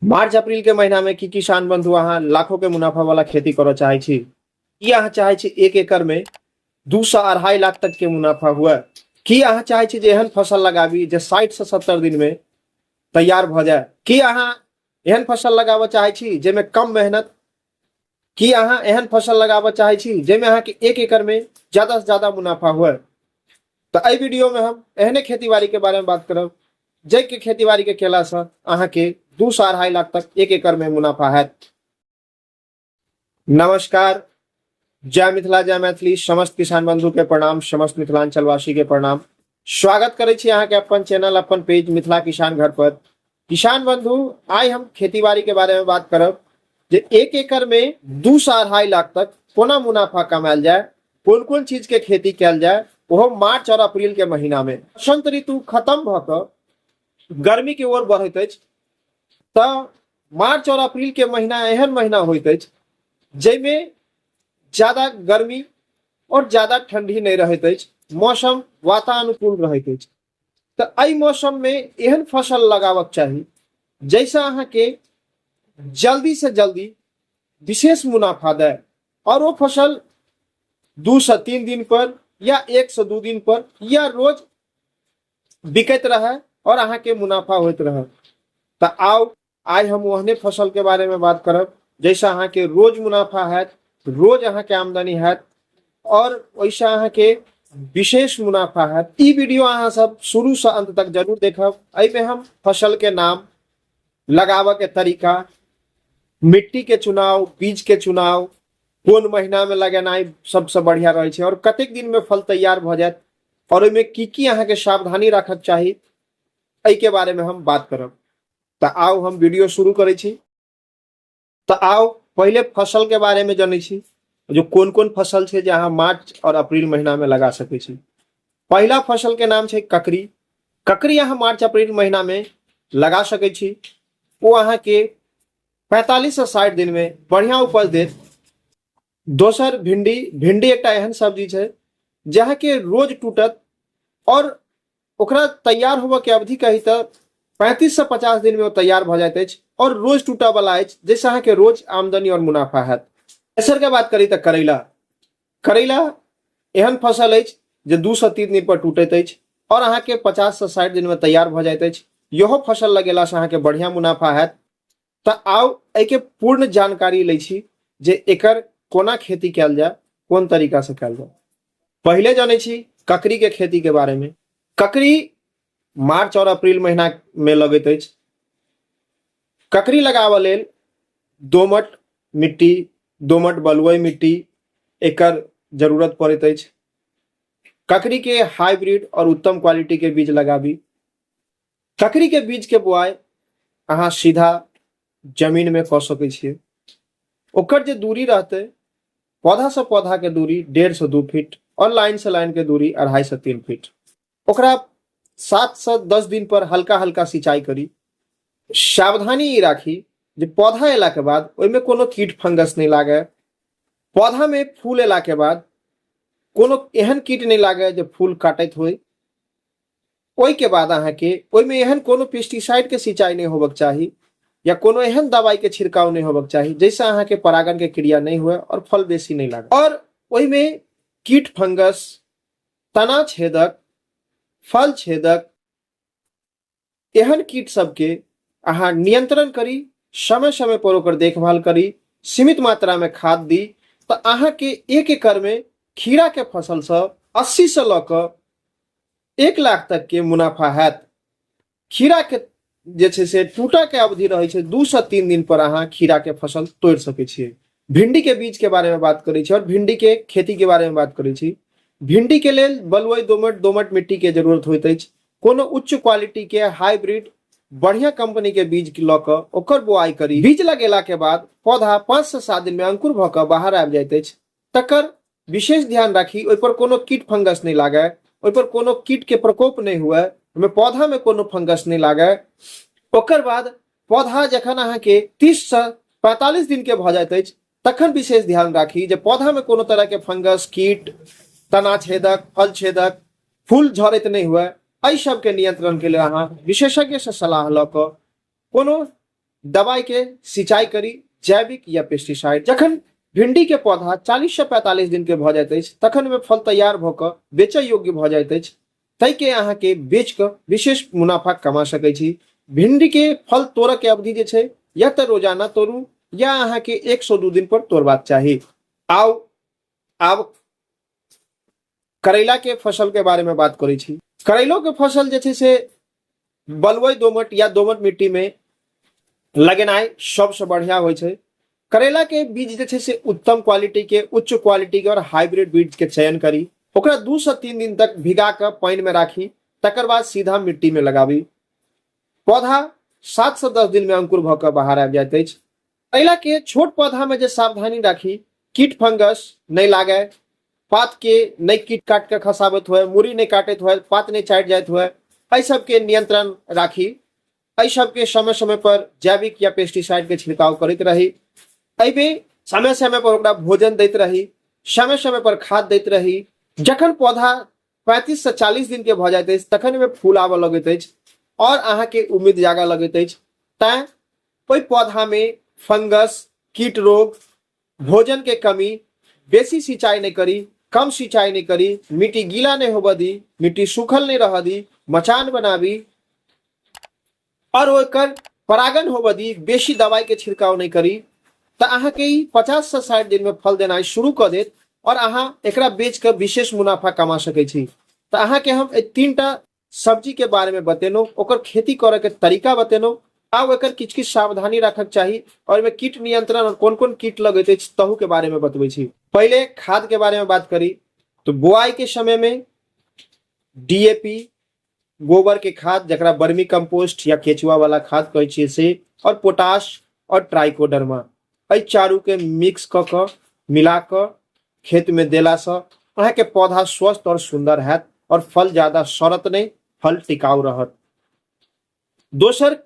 मार्च अप्रैल के महीना में की किसान बंधु अहाँ लाखों के मुनाफा वाला खेती करऽ चाहे छी की अहाँ चाहे छी 1 एकड़ में 2 से 2.5 लाख तक के मुनाफा हुआ की अहाँ चाहे छी जे एहन फसल लगाबी जे 60 से 70 दिन में तैयार भ जाए की अहाँ एहन फसल लगाबऽ चाहे छी जेमे कम मेहनत की अहाँ एहन फसल लगाबऽ चाहे छी जेमे अहाँ के 1 एकड़ में ज्यादा से ज्यादा मुनाफा हुआ। तो एहि वीडियो में हम एहने खेती बाड़ी के बारे में बात करब जै के खेती बाड़ी के केला से अहाँ के 2 से 2.5 लाख तक 1 एकड़ में मुनाफा है। नमस्कार, जय मिथिला जय मैथिली, समस्त किसान बंधु के प्रणाम, समस्त मिथिलांचल वासी के प्रणाम। स्वागत करे छी अहाँ के अपन चैनल अपन पेज मिथिला किसान घर पर। किसान बंधु आइ हम खेती बाड़ी के बारे में बात करब जे 1 एकड़ में 2 से 2.5 लाख तक कोना मुनाफा कमायल जाए, कोन कोन चीज के खेती कैल जाए, वो मार्च और अप्रैल के महीना में। बसंत ऋतु खत्म भ क गर्मी की ओर बढ़त अछि तऽ मार्च और अप्रैल के महीना एहन महीना होइत अछि जैमे ज्यादा गर्मी और ज्यादा ठंडी नहीं रहत अछि, मौसम वातानुकूल रहत अछि। तऽ एहि मौसम में एहन फसल लगाबक चाही जैसे अहाँ के जल्दी से जल्दी विशेष मुनाफा दे और वो फसल 2 से 3 दिन पर या 1 से 2 दिन पर या रोज बिकत रहे और अहाँ के मुनाफा होत रहे। तो आओ आज हम ओहने फसल के बारे में बात करब जैसे अहाँ के रोज मुनाफा है, रोज अहाँ के आमदनी है और वैसा अहाँ के विशेष मुनाफा है। ई वीडियो अहाँ सब शुरू से अंत तक जरूर देखब। एहि में हम फसल के नाम, लगाबऽ के तरीका, मिट्टी के चुनाव, बीज के चुनाव, कोन महीना में लगेनाइ सबसे बढ़िया रहे छै और कतेक दिन में फल तैयार भ जायत और ओइमे की अहाँ के सावधानी रखक चाही एहि के बारे में हम बात करब। तो आओ हम वीडियो शुरू करे छी। तो आओ पहले फसल के बारे में जाने छी जो कोन कोन फसल छै जे अहाँ मार्च और अप्रैल महीना में लगा सकै छी। पहला फसल के नाम छै ककड़ी। ककड़ी अहाँ मार्च अप्रैल महीना में लगा सकै छी। वो अहाँ के 45 से 60 दिन में बढ़िया उपज देत। दोसर भिंडी। भिंडी एक एहन सब्जी छै जहाँ के रोज टूटत और ओकरा तैयार होबऽ के अवधि कही तो 35 से 50 दिन में वो तैयार भ जाइत अछि और रोज टूटऽ वाला अछि, जैसे अहाँ के रोज आमदनी और मुनाफा है। तेसर के बात करी तो करैला। करैला एहन फसल अछि जे 2 से 3 दिन पर टूटत अछि और अहाँ के 50 से 60 दिन में तैयार भ जाइत अछि। यहो फसल लगेला से अहाँ के बढ़िया मुनाफा है। तो आओ एहि के पूर्ण जानकारी लै छी जे एकर कोना खेती कैल जाए, कोन तरीका से कैल जाए। पहले जाने छी ककड़ी के खेती के बारे में। ककड़ी मार्च और अप्रैल महीना में लगैत अछि। ककड़ी लगाबऽ लेल दोमट मिट्टी, दोमट बलुई मिट्टी एकर जरूरत पड़ैत अछि। ककड़ी के हाइब्रिड और उत्तम क्वालिटी के बीज लगाबी। ककड़ी के बीज के बुआई अहाँ सीधा जमीन में कऽ सकै छियै। ओकर जे दूरी रहते पौधा से पौधा के दूरी 1.5 से 2 फीट और लाइन से लाइन के दूरी 2.5 से 3 फीट। ओकरा 7 से 10 दिन पर हल्का हल्का सिंचाई करी। सावधानी ई राखी जे पौधा एला के बाद ओइमे कोनो कीट फंगस नहीं लागे। पौधा में फूल एला के बाद कोनो एहन कीट नहीं लागे जे फूल काटत होय। ओइ के बाद अहाँ के ओइमे एहन कोनो पेस्टिसाइड के सिंचाई नहीं होबक चाही या कोनो एहन दवाई के छिड़काव नहीं होबक चाही जैसे अहाँ के परागण के क्रिया नहीं हुए और फल बेसी नहीं लागे। और ओइमे कीट फंगस, तना छेदक, फल छेदक एहन कीट सबके अहाँ नियंत्रण करी, समय समय पर ओकर देखभाल करी, सीमित मात्रा में खाद दी। तो अहाँ के 1 एकड़ में खीरा के फसल से 80 से ल क 1 लाख तक के मुनाफा हैत। खीरा के जे छै से टूटा के अवधि रहे छै 2 से 3 दिन पर अहाँ खीरा के फसल तोड़ सकै छियै। भिंडी के बीज के बारे में बात करै छी और भिंडी के खेती के बारे में बात करै छी। भिंडी के लेल बलुई दोमट मिट्टी के जरूरत होइत अछि। कोनो उच्च क्वालिटी के हाइब्रिड बढ़िया कंपनी के बीज ल क ओकर बुआई करी। बीज लगेला के बाद पौधा 5 से 7 दिन में अंकुर भ क बाहर आबि जाइत अछि। तकर विशेष ध्यान राखी ओइ पर कोनो कीट फंगस नहीं लागे, ओइ पर कोनो कीट के प्रकोप नहीं हुए, ओइमे पौधा में कोनो फंगस नहीं लागे। ओकर बाद पौधा जखन अहाँ के 30 से 45 दिन के भ जाइत अछि तखन विशेष ध्यान राखी जे पौधा में कोनो तरह के फंगस, कीट, तना छेदक, फल छेदक, फूल झड़ैत नहीं हुए। एहि सब के नियंत्रण के लिए अहाँ विशेषज्ञ से सलाह ल क कोनो दवाई के सिंचाई करी, जैविक या पेस्टिसाइड। जखन भिंडी के पौधा 40 से 45 दिन के भ जाइत अछि तखन में फल तैयार भ क बेचय योग्य भ जाइत अछि। तै के अहाँ के बेच क विशेष मुनाफा कमा सकै छी। भिंडी के फल तोड़ऽ के अवधि जे छै या तो रोजाना तोड़ू या अहाँ के 102 दिन पर तोड़बाक चाही। आओ आब करैला के फसल के बारे में बात करै छी। करैलो के फसल जे छै से बलुई दोमट या दोमट मिट्टी में लगेनाइ सबसे बढ़िया होइ छै। करेला के बीज जे छै से उत्तम क्वालिटी के, उच्च क्वालिटी के और हाइब्रिड बीज के चयन करी। ओकरा 2 से 3 दिन तक भिगा कर पानी में राखी, तकर बाद सीधा मिट्टी में लगाबी। पौधा 7 से 10 दिन में अंकुर भ क बाहर आबि जाइत अछि। करेला के छोट पौधा में जे सावधानी राखी, कीट फंगस नहीं लागे, पात के नहीं कीट काट के खसाबत हुए, मूड़ी नहीं काटत हुए, पात नहीं चाट जाइत हुए, एहि सब के नियंत्रण राखी। एहि सब के समय समय पर जैविक या पेस्टिसाइड के छिड़काव करैत रही। एहिमे समय समय पर ओकरा भोजन दैत रही, समय समय पर खाद दैत रही। जखन पौधा 35 से 40 दिन के भ जाइत अछि तखन में फूल आबऽ लगैत अछि और अहाँ के उम्मीद जागऽ लगैत अछि। तैं ओहि पौधा में फंगस, कीट रोग, भोजन के कमी, बेसी सिंचाई नहीं करी, कम सिंचाई नहीं करी, मिट्टी गीला नहीं होबऽ दी, मिट्टी सूखल नहीं रह दी, मचान बनाबी और ओकर परागण होबऽ दी, बेसी दवाई के छिड़काव नहीं करी। तो अहाँ के 50 से 60 दिन में फल देनाइ शुरू कर देत और अहाँ एकरा बेच कर विशेष मुनाफा कमा सकै छी। तो अहाँ के हम 3टा सब्जी के बारे में बतेलहुं, ओकर खेती करे के तरीका बतेलहुं। आब एकर किछ किछ सावधानी रखक चाही और में कीट नियंत्रण और कौन कौन कीट लगैत अछि तहू के बारे में बतबै छी। पहले खाद के बारे में बात करी तो बुआई के समय में डीएपी, गोबर के खाद जकरा वर्मी कंपोस्ट या केचुआ वाला खाद कहै छियै से, और पोटाश और ट्राइकोडर्मा, एहि चारू के मिक्स क क मिला क खेत में देला से अहाँ के पौधा स्वस्थ और सुंदर हैत और फल ज्यादा सड़त नहीं, फल टिकाऊ रहत। दोसर,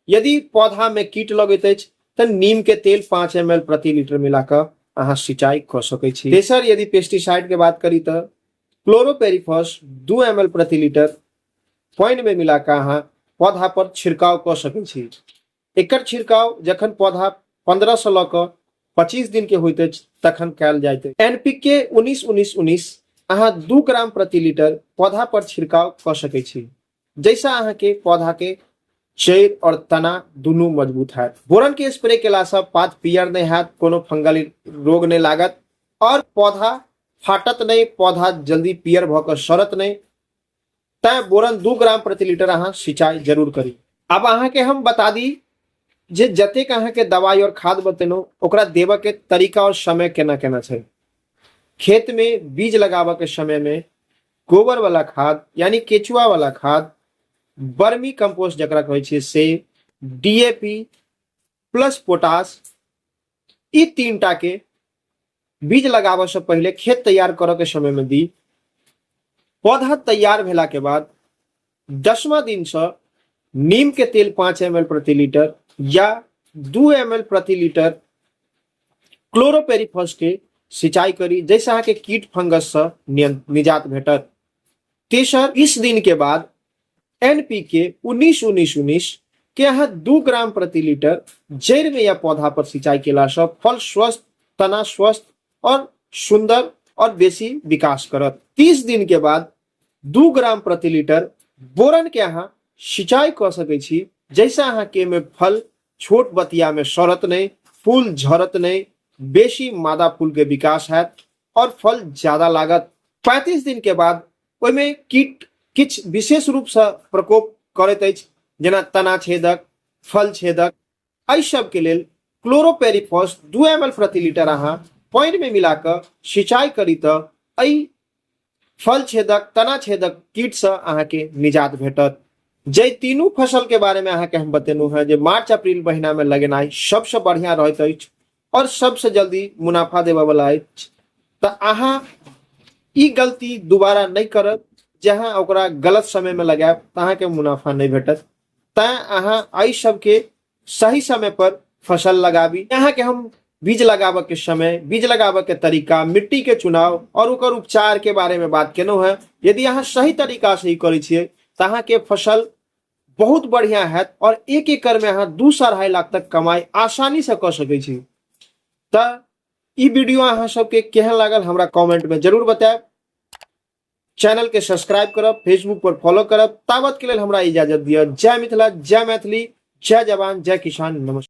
यदि पौधा में कीट लगैत अछि तो नीम के तेल 5 ml प्रति लीटर मिला क अहाँ सिंचाई क सकै छी। तेसर, यदि पेस्टिसाइड के बात करी तो क्लोरोपेरिफॉस 2 ml प्रति लीटर पानी में मिला क अहाँ पौधा पर छिड़काव क सकै छी। एकर छिड़काव जखन पौधा 15 से ल क 25 दिन के होइत अछि तखन कैल जाइत अछि। एनपीके 19-19-19 अहाँ 2 ग्राम प्रति लीटर पौधा पर छिड़काव क सकै छी, जैसा अहाँ के पौधा के जड़ और तना दुनू मजबूत हैत। बोरन के स्प्रे केला से पात पियर नहीं हैत, कोनो फंगल रोग नहीं लागत और पौधा फाटत नहीं, पौधा जल्दी पियर भ क सड़त नहीं। तैं बोरन 2 ग्राम प्रति लीटर अहाँ सिंचाई जरूर करी। अब अहाँ के हम बता दी जे जतेक अहाँ के दवाई और खाद बतेलहुं ओकरा देबऽ के तरीका और समय केना केना छै। खेत में बीज लगाबऽ के समय में गोबर वाला खाद यानी केचुआ वाला खाद, वर्मी कंपोस्ट जकरा कहै छियै से, डीएपी प्लस पोटाश, ई 3टा के बीज लगाबऽ से पहले खेत तैयार करऽ के समय में दी। पौधा तैयार भेला के बाद 10वां दिन से नीम के तेल 5 ml प्रति लीटर या 2 ml प्रति लीटर क्लोरोपेरिफॉस के सिंचाई करी, जैसे अहाँ के कीट फंगस से निजात भेटत। तेसर, 20 दिन के बाद एनपीके 19-19-19 के अहाँ 2 ग्राम प्रति लीटर जड़ में या पौधा पर सिंचाई केला से फल स्वस्थ, तना स्वस्थ और सुंदर और बेसी विकास करत। 30 दिन के बाद 2 ग्राम प्रति लीटर बोरन के अहाँ सिंचाई क सकै छी, जैसे अहाँ के में फल छोट बतिया में सड़त नहीं, फूल झड़त नहीं, बेसी मादा फूल के विकास हैत और फल ज्यादा लागत। 35 दिन के बाद ओइमे कीट किछ विशेष रूप से प्रकोप करैत अछि, जेना तना छेदक, फल छेदक। एहि सब के लेल क्लोरोपेरिफॉस 2 ml प्रति लीटर अहाँ पानी में मिला क सिंचाई करी त एहि फल छेदक, तना छेदक कीट से अहाँ के निजात भेटत। जे तीनू फसल के बारे में अहाँ के हम बतेलहुं है जे मार्च अप्रैल महीना में लगेनाइ सबसे बढ़िया रहत अछि और सबसे जल्दी मुनाफा देबऽ वाला अछि। त अहाँ ई गलती दोबारा नहीं करब, जहां ओकरा गलत समय में लगायब त अहाँ के मुनाफा नहीं भेटत। तैं अहाँ एहि सब के सही समय पर फसल लगाबी। यहाँ के हम बीज लगाबऽ के समय, बीज लगाबऽ के तरीका, मिट्टी के चुनाव और ओकर उपचार के बारे में बात केलहुं है। यदि अहाँ सही तरीका से ही करै छियै त अहाँ के फसल बहुत बढ़िया है और एक एकड़ में अहाँ 2 से 2.5 लाख तक कमाई आसानी से कर सकै छी। त ई वीडियो अहाँ सबके केहन लागल हमरा कमेंट में जरूर बताएब। चैनल के सब्सक्राइब करब, फेसबुक पर फॉलो करब। ताबत के लेल हमरा इजाजत दिअ। जय मिथिला, जय मैथिली, जय जवान, जय किसान, नमस्कार।